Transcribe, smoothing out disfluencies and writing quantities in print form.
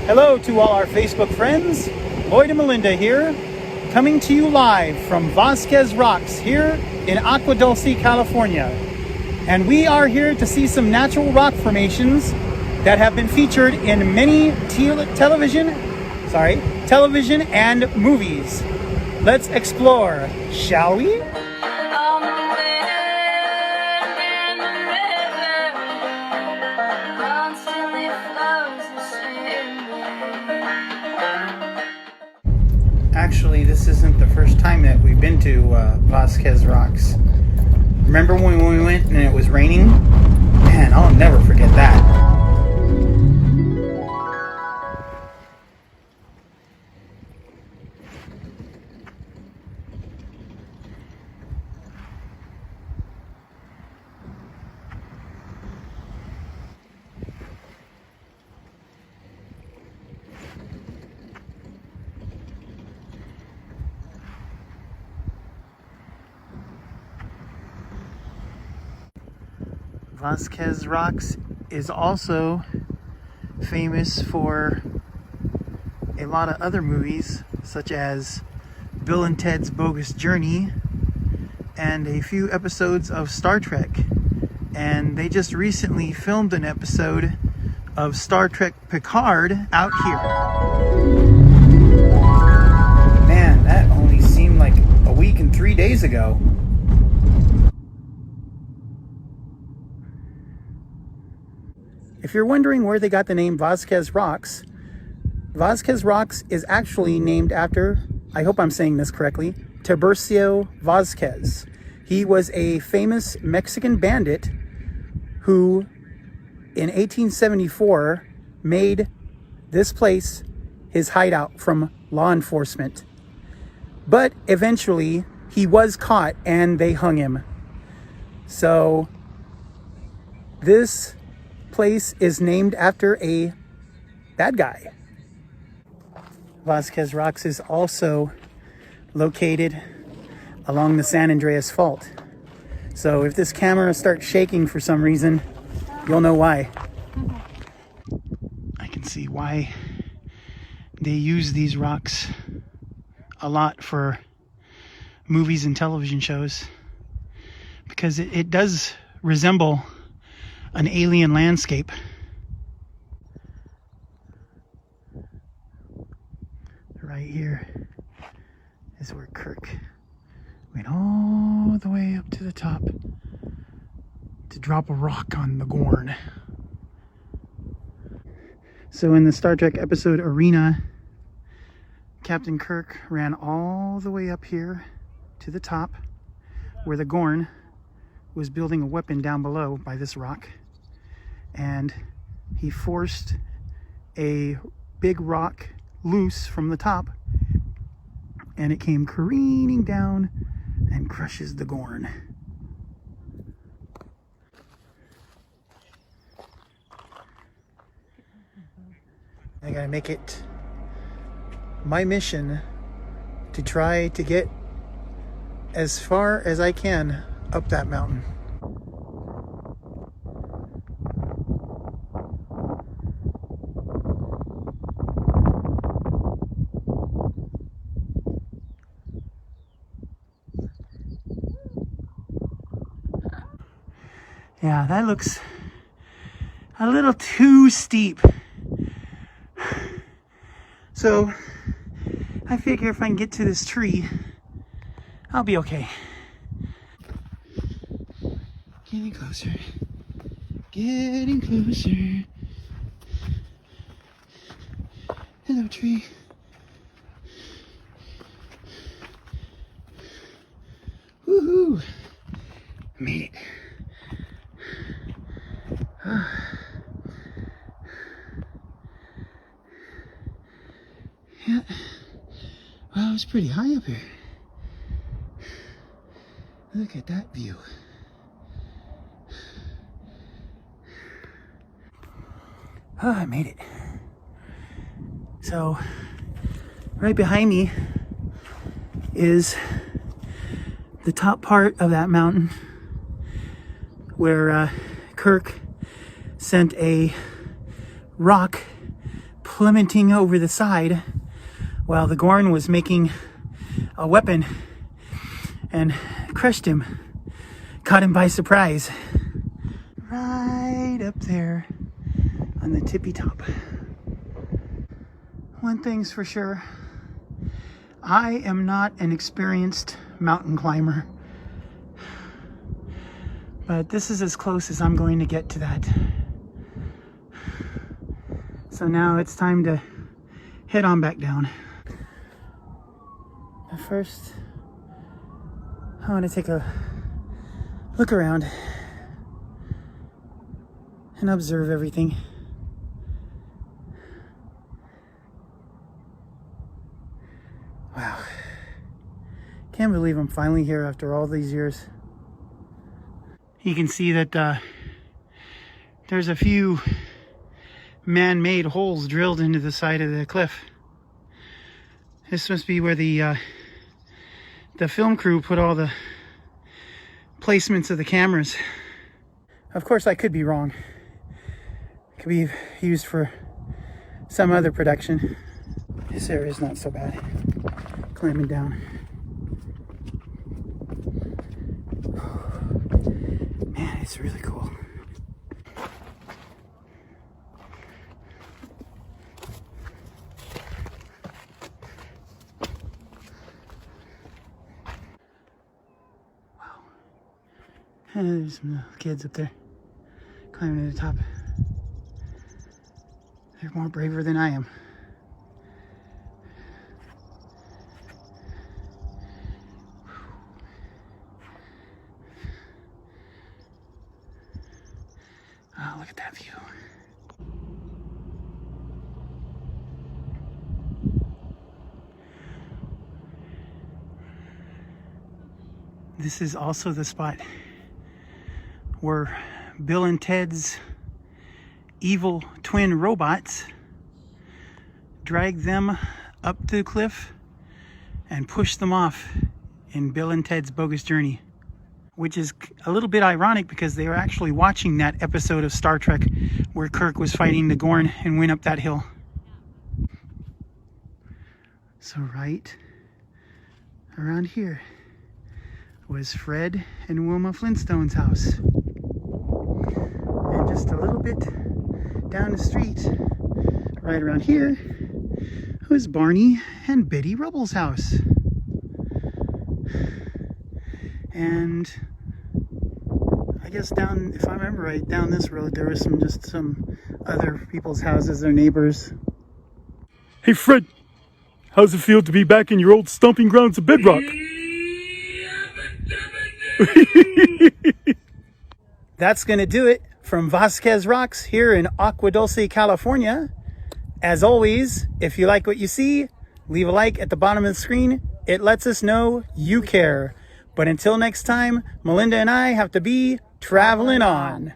Hello to all our Facebook friends. Lloyd and Malinda here, coming to you live from Vasquez Rocks here in Aqua Dulce, California. And we are here to see some natural rock formations that have been featured in many television and movies. Let's explore, shall we? Actually, this isn't the first time that we've been to Vasquez Rocks. Remember when we went and it was raining? Man, I'll never forget that. Vasquez Rocks is also famous for a lot of other movies, such as Bill and Ted's Bogus Journey and a few episodes of Star Trek. And they just recently filmed an episode of Star Trek Picard out here. Man, that only seemed like a week and 3 days ago. If you're wondering where they got the name Vasquez Rocks is actually named after, I hope I'm saying this correctly, Tiburcio Vasquez. He was a famous Mexican bandit who, in 1874, made this place his hideout from law enforcement. But eventually, he was caught and they hung him. So, this place is named after a bad guy. Vasquez Rocks is also located along the San Andreas Fault. So if this camera starts shaking for some reason, you'll know why. I can see why they use these rocks a lot for movies and television shows, because it does resemble an alien landscape. Right here is where Kirk went all the way up to the top to drop a rock on the Gorn. So in the Star Trek episode Arena, Captain Kirk ran all the way up here to the top where the Gorn was building a weapon down below by this rock. And he forced a big rock loose from the top, and it came careening down and crushes the Gorn. I gotta make it my mission to try to get as far as I can up that mountain. Yeah, that looks a little too steep. So I figure if I can get to this tree, I'll be okay. Getting closer. Getting closer. Hello, tree. Woohoo! Made it. Yeah. Wow, it's pretty high up here. Look at that view. Oh, I made it. So, right behind me is the top part of that mountain where Kirk sent a rock plummeting over the side while the Gorn was making a weapon and crushed him, caught him by surprise. Right up there on the tippy top. One thing's for sure, I am not an experienced mountain climber, but this is as close as I'm going to get to that. So now it's time to head on back down. But first, I want to take a look around and observe everything. Wow. Can't believe I'm finally here after all these years. You can see that there's a few man-made holes drilled into the side of the cliff. This must be where the film crew put all the placements of the cameras. Of course, I could be wrong. It could be used for some other production. This area is not so bad. Climbing down. Man, it's really cool. Wow. And there's some kids up there climbing to the top. They're more braver than I am. Oh, look at that view. This is also the spot where Bill and Ted's evil twin robots dragged them up the cliff and pushed them off in Bill and Ted's Bogus Journey. Which is a little bit ironic because they were actually watching that episode of Star Trek where Kirk was fighting the Gorn and went up that hill. So right around here was Fred and Wilma Flintstone's house. And just a little bit down the street, right around here, was Barney and Betty Rubble's house. And I guess down, if I remember right, down this road there was some other people's houses, their neighbors. Hey Fred, how's it feel to be back in your old stomping grounds of Bedrock? That's gonna do it from Vasquez Rocks here in Aqua Dulce, California. As always, if you like what you see, leave a like at the bottom of the screen. It lets us know you care. But until next time, Malinda and I have to be traveling on.